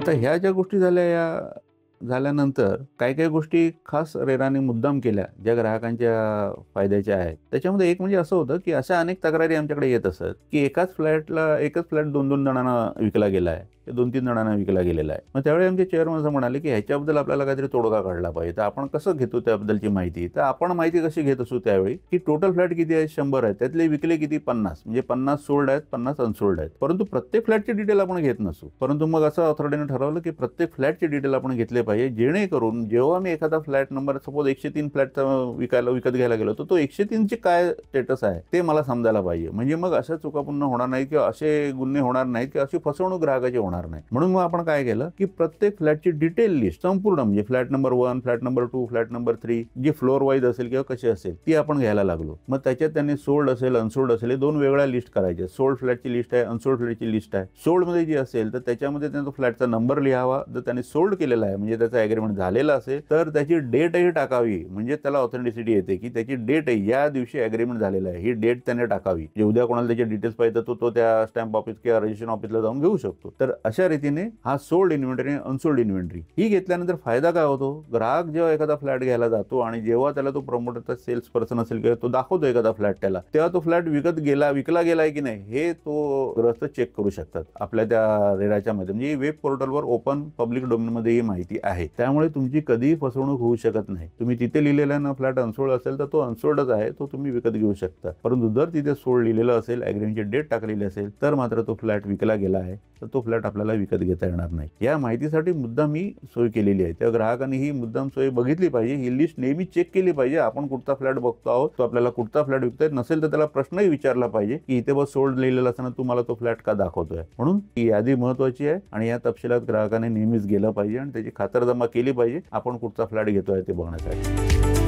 आता ह्या ज्या गोष्टी झाल्या या झाल्यानंतर काही-काही गोष्टी खास रेराने मुद्दाम केल्या, ज्या ग्राहकांच्या फायद्याच्या आहेत. त्याच्यामध्ये एक म्हणजे असं होतं, की अशा अनेक तक्रारी आमच्याकडे येत असत, की एकच फ्लॅट 2-2 जणांना विकला गेला आहे. 2-3 जणांना विकला गेलेला आहे. मग त्यावेळी आमचे चेअरमन असं म्हणाले, की ह्याच्याबद्दल आपल्याला काहीतरी तोडगा काढला पाहिजे. तर आपण कसं घेतो त्याबद्दलची माहिती? तर आपण माहिती कशी घेत असू त्यावेळी, की टोटल फ्लॅट किती आहेत? 100 आहेत. त्यातले विकले किती? 50. म्हणजे 50 सोल्ड आहेत, 50 अनसोल्ड आहेत. परंतु प्रत्येक फ्लॅटची डिटेल आपण घेत नसू. परंतु मग असं अथॉरिटीने ठरवलं, की प्रत्येक फ्लॅटची डिटेल आपण घेतले पाहिजे. जेणेकरून जेव्हा मी एखादा फ्लॅट नंबर सपोज 103 फ्लॅटचा विकत घ्यायला गेलो, तर तो 103 ची काय स्टेटस आहे ते मला समजायला पाहिजे. म्हणजे मग अशा चुका पुन्हा होणार नाहीत किंवा असे गुन्हे होणार नाहीत किंवा अशी फसवणूक ग्राहकाची होणार नाही. म्हणून मग आपण काय केलं, की प्रत्येक फ्लॅटची डिटेल लिस्ट संपूर्ण म्हणजे flat number 1, flat number 2, flat number 3 जी फ्लोअर वाईज असेल किंवा कशी असेल ती आपण घ्यायला लागलो. मग त्याच्यात त्यांनी सोल्ड असेल, अनसोल्ड असेल हे 2 वेगळ्या लिस्ट करायच्या. सोल्ड फ्लॅटची लिस्ट आहे, अनसोल्ड फ्लॅटची लिस्ट आहे. सोल्ड मध्ये जी असेल तर त्याच्यामध्ये त्यांचा फ्लॅटचा नंबर लिहावा. जर त्यांनी सोल्ड केलेला आहे म्हणजे त्याचा ॲग्रीमेंट झालेला असेल तर त्याची डेटही टाकावी. म्हणजे त्याला ऑथेंटिसिटी येते, की त्याची डेट आहे या दिवशी ॲग्रीमेंट झालेला आहे ही डेट त्याने टाकावी. म्हणजे उद्या कोणाला त्याचे डिटेल्स पाहिजे तर तो त्या स्टॅम्प ऑफिस किंवा रजिस्ट्रेशन ऑफिसला जाऊन घेऊ शकतो. तर अशा रीतीने हा सोल्ड इन्व्हेंटरी आणि अनसोल्ड इन्व्हेंटरी ही घेतल्यानंतर फायदा काय होतो? ग्राहक जेव्हा एखादा फ्लॅट घ्यायला जातो आणि जेव्हा त्याला तो प्रमोटरचा सेल्स पर्सन असेल किंवा तो दाखवतो एखादा फ्लॅट त्याला, तेव्हा तो फ्लॅट विकला गेलाय की नाही हे तो ग्राहक चेक करू शकतात आपल्या त्या रेराच्या मध्ये. म्हणजे वेब पोर्टलवर ओपन पब्लिक डोमेन मध्ये ही माहिती आहे. त्यामुळे तुमची कधीही फसवणूक होऊ शकत नाही. तुम्ही तिथे लिहिलेला ना फ्लॅट अनसोल्ड असेल तर तो अनसोल्डच आहे, तो तुम्ही विकत घेऊ शकता. परंतु जर तिथे सोल्ड लिहिलेलं असेल, ॲग्रीमेंटची डेट टाकलेली असेल तर मात्र तो फ्लॅट विकला गेला आहे तर तो फ्लॅट आपल्याला विकत घेता येणार नाही. या माहितीसाठी मुद्दाम ही सोय केलेली आहे. त्या ग्राहकांनी ही मुद्दाम सोय बघितली पाहिजे. ही लिस्ट नेहमी चेक केली पाहिजे. आपण कुठचा फ्लॅट बघतो आहोत, तो आपल्याला कुठचा फ्लॅट विकतोय नसेल तर त्याला प्रश्नही विचारला पाहिजे, की इथे बस सोल्ड लिहिलेला असताना तू मला तो फ्लॅट का दाखवतोय. म्हणून ही यादी महत्वाची आहे आणि या तपशिलात ग्राहकाने नेहमीच गेलं पाहिजे आणि त्याची खातरजमा केली पाहिजे आपण कुठचा फ्लॅट घेतोय ते बघण्यासाठी.